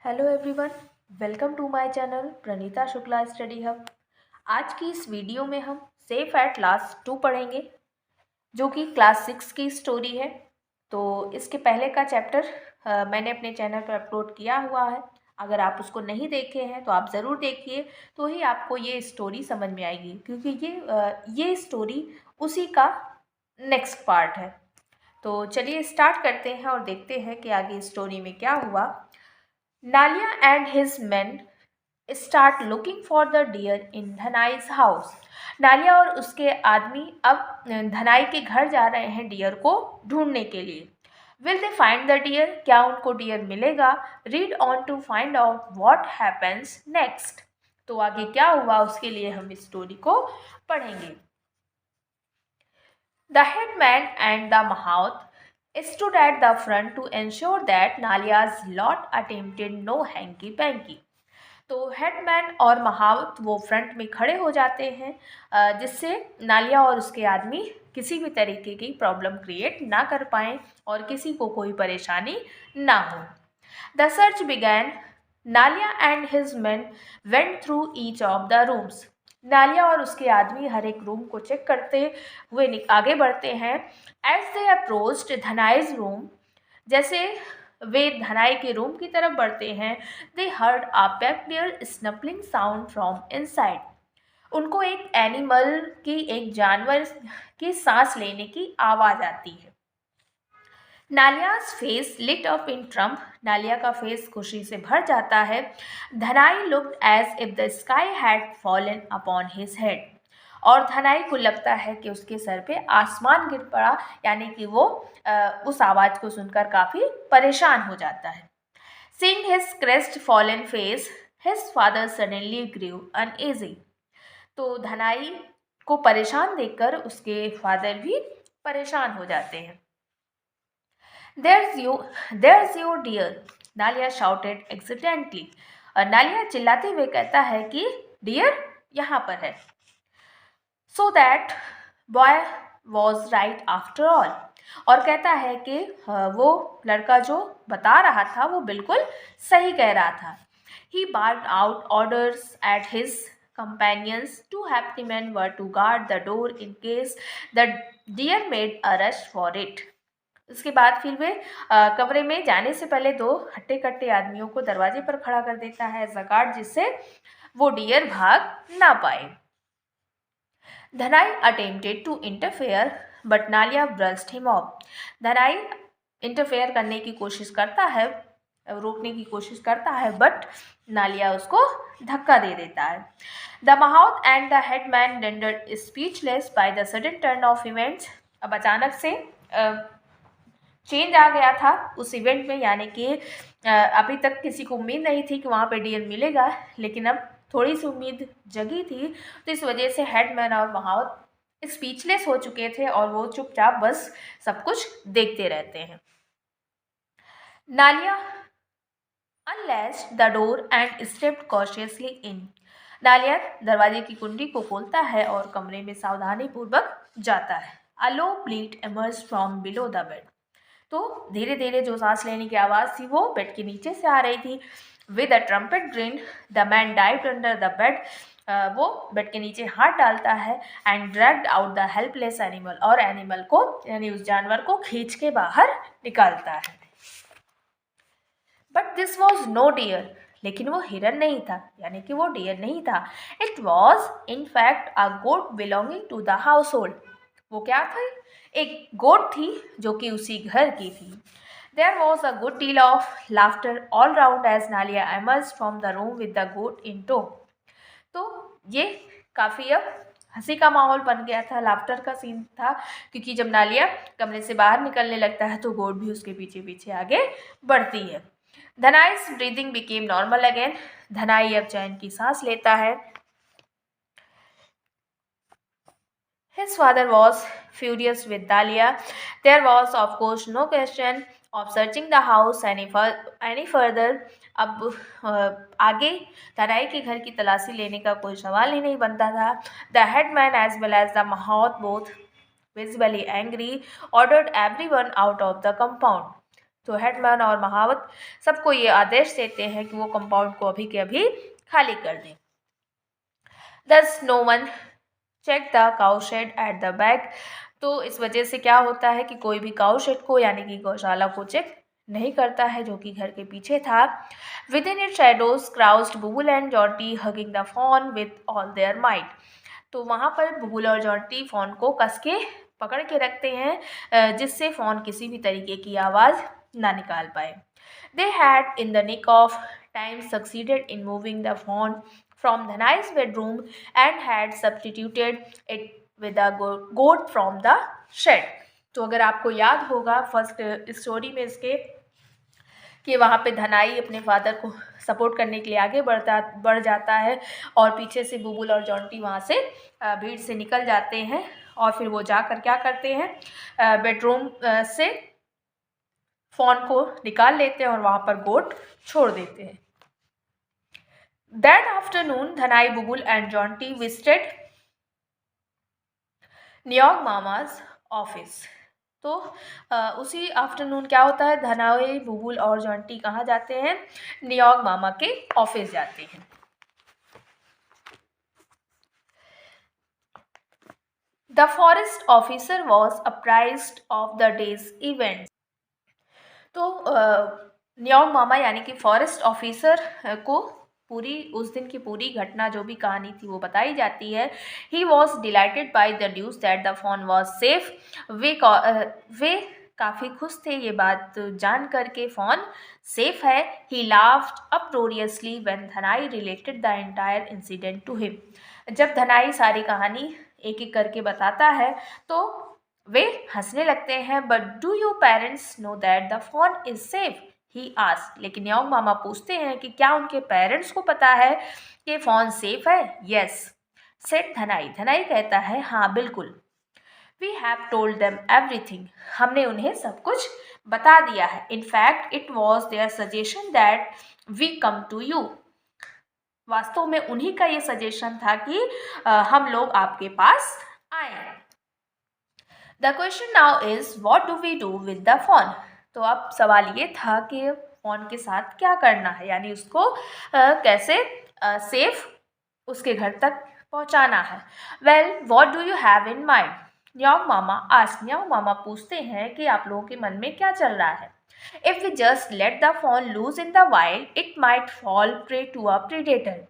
Hello everyone, welcome to my channel Pranita Shukla study hub. आज की इस वीडियो में हम सेफ एट लास्ट 2 पढ़ेंगे, जो कि क्लास 6 की स्टोरी है। तो इसके पहले का चैप्टर मैंने अपने चैनल पर अपलोड किया हुआ है। अगर आप उसको नहीं देखे हैं तो आप ज़रूर देखिए, तो ही आपको ये स्टोरी समझ में आएगी, क्योंकि ये स्टोरी उसी का नेक्स्ट पार्ट है। तो चलिए स्टार्ट करते हैं और देखते हैं कि आगे स्टोरी में क्या हुआ। Nalia and his men start looking for the deer in धनाई's house. नालिया और उसके आदमी अब धनाई के घर जा रहे हैं डियर को ढूंढने के लिए। Will they find the deer? क्या उनको डियर मिलेगा? Read on to find out what happens next. तो आगे क्या हुआ उसके लिए हम इस स्टोरी को पढ़ेंगे। The headman and the Mahout stood at the front to ensure that Nalia's lot attempted no hanky panky. तो हेडमैन और महावत वो फ्रंट में खड़े हो जाते हैं, जिससे नालिया और उसके आदमी किसी भी तरीके की प्रॉब्लम क्रिएट ना कर पाएँ और किसी को कोई परेशानी ना हो। The search began. Nalia and his man went through each of the rooms. Nalia और उसके आदमी हर एक रूम को चेक करते हुए आगे बढ़ते हैं। As they approached Dhanai's room, जैसे वे धनाई के रूम की तरफ बढ़ते हैं, they heard a peculiar snuffling sound from inside. उनको एक जानवर की सांस लेने की आवाज़ आती है। Nalia's face lit up in triumph. Nalia का फेस खुशी से भर जाता है। Dhanai looked as if the sky had fallen upon his head. और धनाई को लगता है कि उसके सर पे आसमान गिर पड़ा, यानी कि वो उस आवाज़ को सुनकर काफ़ी परेशान हो जाता है। Seeing his crestfallen face, his father suddenly grew uneasy. तो धनाई को परेशान देखकर उसके फादर भी परेशान हो जाते हैं। There's your dear, नालिया shouted excitedly. और नालिया चिल्लाते हुए कहता है कि डियर यहाँ पर है। So that boy was right after all. और कहता है कि वो लड़का जो बता रहा था वो बिल्कुल सही कह रहा था। He barked out orders at his companions. 2 happy men were to guard the door in case the deer made a rush for it. उसके बाद फिर वे कमरे में जाने से पहले 2 हट्टे कट्टे आदमियों को दरवाजे पर खड़ा कर देता है एज अ गार्ड, जिससे वो डियर भाग ना पाए। Dhanai attempted to interfere but Nalia brushed him off. Dhanai interfere करने की कोशिश करता है, रोकने की कोशिश करता है, बट नालिया उसको धक्का दे देता है। The mahout and the headman rendered speechless by the sudden turn of events. अब अचानक से चेंज आ गया था उस इवेंट में, यानी कि अभी तक किसी को उम्मीद नहीं थी कि वहाँ पे डियर मिलेगा, लेकिन अब थोड़ी सी उम्मीद जगी थी। तो इस वजह से हेडमैन और महावत स्पीचलेस हो चुके थे और वो चुपचाप बस सब कुछ देखते रहते हैं। Nalia unlatched the door and stepped cautiously in. Nalia दरवाजे की कुंडी को खोलता है और कमरे में सावधानी पूर्वक जाता है। A low bleat emerge from below the bed. तो धीरे धीरे जो सांस लेने की आवाज़ थी वो बेड के नीचे से आ रही थी। With a trumpet green the man dived under the bed. वो बेड के नीचे हाथ डालता है and dragged out the helpless animal. और एनिमल को, यानी उस जानवर को खींच के बाहर निकालता है। But this was no deer. लेकिन वो हिरन नहीं था, यानी कि वो डियर नहीं था। It was in fact a goat belonging to the household. वो क्या था? एक गोट थी जो कि उसी घर की थी। There was a good deal of laughter all round as Nalia emerge from the room with the goat in tow. तो ये काफ़ी अब हंसी का माहौल बन गया था, लाफ्टर का सीन था, क्योंकि जब नालिया कमरे से बाहर निकलने लगता है तो गोट भी उसके पीछे पीछे आगे बढ़ती है। धनाई's ब्रीदिंग बिकेम नॉर्मल अगेन. धनाई अब चैन की सांस लेता है। His father was furious with Dahlia. There was, of course, no question of searching the house any further. अब आगे धनाई के घर की तलाशी लेने का कोई सवाल ही नहीं बनता था। The headman as well as the Mahout, both visibly angry, ordered everyone out of the compound. तो हेडमैन और महावत सबको ये आदेश देते हैं कि वो कंपाउंड को अभी के अभी खाली कर दें। Thus no one checked the cow shed at the back। तो इस वजह से क्या होता है कि कोई भी काउ शेड को यानी कि गौशाला को चेक नहीं करता है, जो कि घर के पीछे था। Within its shadows crouched Bubul and Jonty hugging the fawn with all their might। तो वहाँ पर बुबुल और जॉन्टी फॉन को कस के पकड़ के रखते हैं, जिससे फॉन किसी भी तरीके की आवाज़ ना निकाल पाए। They had in the nick of time succeeded in moving the fawn from Dhanai's bedroom and had substituted it with a goat from the shed। तो अगर आपको याद होगा फर्स्ट स्टोरी में इसके कि वहाँ पे धनाई अपने फादर को सपोर्ट करने के लिए आगे बढ़ जाता है और पीछे से बुबुल और जॉन्टी वहाँ से भीड़ से निकल जाते हैं और फिर वो जाकर क्या करते हैं, बेडरूम से फॉन को निकाल लेते हैं और वहाँ पर गोट छोड़ देते हैं। That afternoon Dhanai, Bubul and Jonty visited Nyog Mama's office. तो उसी आफ्टरनून क्या होता है, धनाई, बुबुल और जॉन्टी कहाँ जाते हैं, न्योग मामा के ऑफिस जाते हैं। The forest officer was apprised of the day's events. तो न्योग मामा यानी कि फॉरेस्ट ऑफिसर को पूरी उस दिन की पूरी घटना जो भी कहानी थी वो बताई जाती है। He was delighted by the news that the phone was safe. वे काफ़ी खुश थे ये बात जान कर के फ़ोन सेफ है। He laughed uproariously when Dhanai related the entire incident to him. जब धनाई सारी कहानी एक एक करके बताता है तो वे हंसने लगते हैं। But do you parents know that the phone is safe, he asked. लेकिन न्योग मामा पूछते हैं कि क्या उनके पेरेंट्स को पता है कि फ़ोन सेफ है। Yes said Dhanai. धनाई कहता है हाँ बिल्कुल। We have told them everything. हमने उन्हें सब कुछ बता दिया है। In fact it was their suggestion that we come to you. वास्तव में उन्हीं का ये सजेशन था कि हम लोग आपके पास आए। The question now is what do we do with the fawn. तो अब सवाल ये था कि फ़ोन के साथ क्या करना है, यानी उसको कैसे सेफ उसके घर तक पहुंचाना है। Well what do you have in mind, Nyog mama asked. Nyog मामा पूछते हैं कि आप लोगों के मन में क्या चल रहा है। If we just let the fawn loose in the wild it might fall prey to a predator.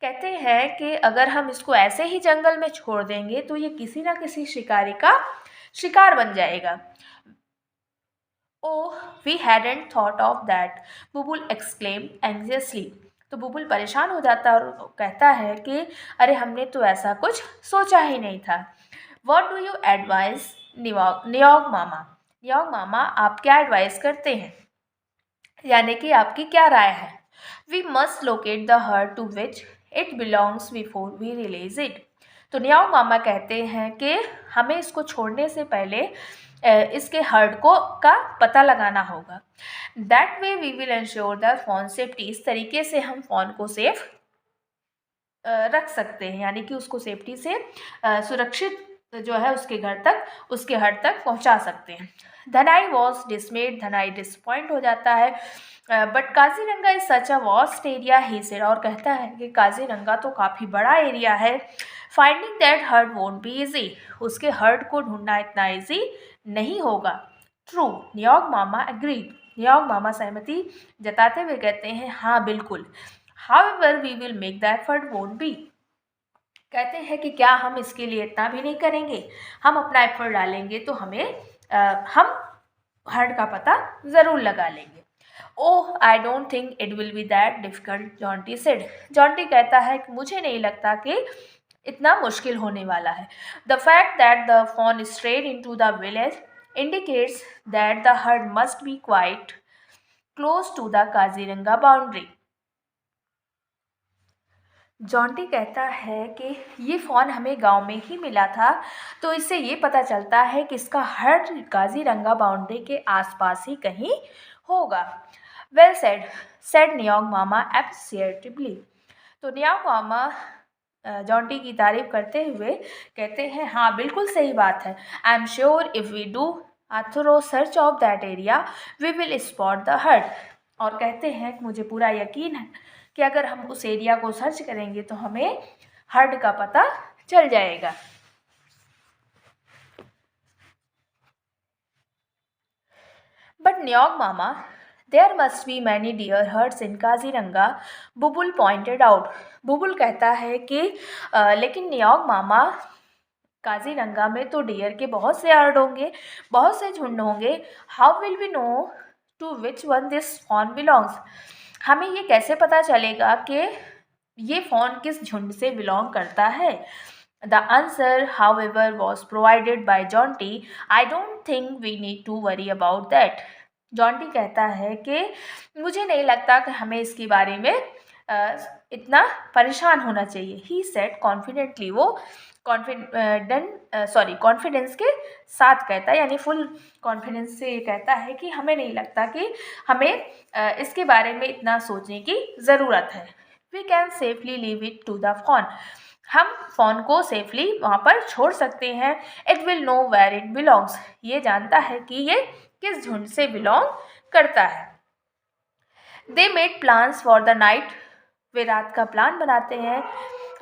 कहते हैं कि अगर हम इसको ऐसे ही जंगल में छोड़ देंगे तो ये किसी ना किसी शिकारी का शिकार बन जाएगा। Oh we hadn't thought of that, Bubul exclaimed anxiously. तो बुबुल परेशान हो जाता है और कहता है कि अरे हमने तो ऐसा कुछ सोचा ही नहीं था। व्हाट डू यू एडवाइस न्योग मामा। न्योग मामा आप क्या एडवाइस करते हैं, यानी कि आपकी क्या राय है। We must locate the herd to which it belongs before we release it. तो न्योग मामा कहते हैं कि हमें इसको छोड़ने से पहले इसके हर्ड को का पता लगाना होगा। That way we will ensure the fawn safety. इस तरीके से हम फ़ोन को सेफ रख सकते हैं, यानी कि उसको सेफ्टी से सुरक्षित जो है उसके घर तक, उसके हर्ड तक पहुंचा सकते हैं। धनाई वॉज डिसमेड। धनाई डिसपॉइंट हो जाता है। But Kaziranga is such a vast area he said. और कहता है कि काजीरंगा तो काफ़ी बड़ा एरिया है। Finding that heard won't be easy. उसके हर्ड को ढूंढना इतना ईजी नहीं होगा। ट्रू न्योग मामा एग्रीड। न्योग मामा सहमति जताते हुए कहते हैं हाँ बिल्कुल। However we will make the effort won't be. कहते हैं कि क्या हम इसके लिए इतना भी नहीं करेंगे, हम अपना एफर्ट डालेंगे तो हम हर्ड का पता ज़रूर लगा लेंगे। Oh I don't think it will be that difficult, Jonty said. Jonty कहता है कि मुझे नहीं लगता कि इतना मुश्किल होने वाला है। The fact that the phone strayed into the village indicates that the herd must be quite close to the Kaziranga boundary. Jonty कहता है कि ये फ़ोन हमें गांव में ही मिला था, तो इससे ये पता चलता है कि इसका हर्ड काजीरंगा बाउंड्री के आसपास ही कहीं होगा। वेल सेड न्योग मामा एप्रिसिएटिवली। तो न्योग मामा जॉन्टी की तारीफ करते हुए कहते हैं हाँ बिल्कुल सही बात है। I am sure if we do thorough search of that area we will spot the herd. और कहते हैं कि मुझे पूरा यकीन है कि अगर हम उस एरिया को सर्च करेंगे तो हमें हर्ड का पता चल जाएगा। But Nyog mama, there must be many deer herds in Kaziranga, Bubul pointed out. Bubul कहता है कि लेकिन न्योग मामा, काजीरंगा में तो डियर के बहुत से हर्ड होंगे, बहुत से झुंड होंगे। How will we know to which one this fawn belongs. हमें ये कैसे पता चलेगा कि ये फॉन किस झुंड से बिलोंग करता है। The answer however was provided by Jonty. I don't think we need to worry about that. Jonty कहता है कि मुझे नहीं लगता कि हमें इसके बारे में इतना परेशान होना चाहिए। ही सेड कॉन्फिडेंटली, वो कॉन्फिडेंस के साथ कहता है, यानी फुल कॉन्फिडेंस से ये कहता है कि हमें नहीं लगता कि हमें इसके बारे में इतना सोचने की ज़रूरत है। We can safely leave it to the fawn. हम फ़ोन को सेफली वहाँ पर छोड़ सकते हैं। It will know where it belongs. ये जानता है कि ये किस झुंड से बिलोंग करता है। They made plans for the night. वे रात का प्लान बनाते हैं।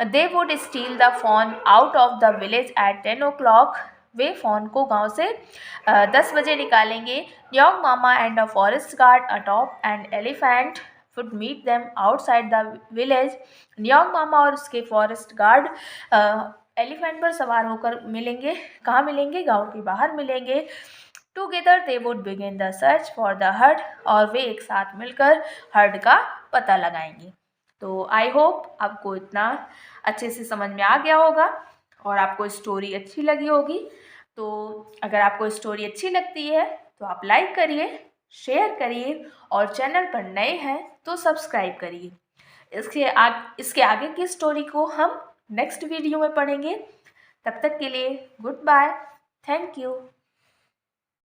They would steal the phone out of the village at 10 o'clock। वे फ़ोन को गांव से 10 बजे निकालेंगे। Nyog mama and a forest guard atop an elephant would meet them outside the village. Nyog मामा और उसके फॉरेस्ट गार्ड एलिफेंट पर सवार होकर मिलेंगे। कहाँ मिलेंगे? गांव के बाहर मिलेंगे। Together they would begin the search for the herd. और वे एक साथ मिलकर हर्ड का पता लगाएंगे। तो आई होप आपको इतना अच्छे से समझ में आ गया होगा और आपको स्टोरी अच्छी लगी होगी। तो अगर आपको स्टोरी अच्छी लगती है तो आप लाइक करिए, शेयर करिए और चैनल पर नए हैं तो सब्सक्राइब करिए। इसके आगे की स्टोरी को हम नेक्स्ट वीडियो में पढ़ेंगे। तब तक के लिए गुड बाय, थैंक यू।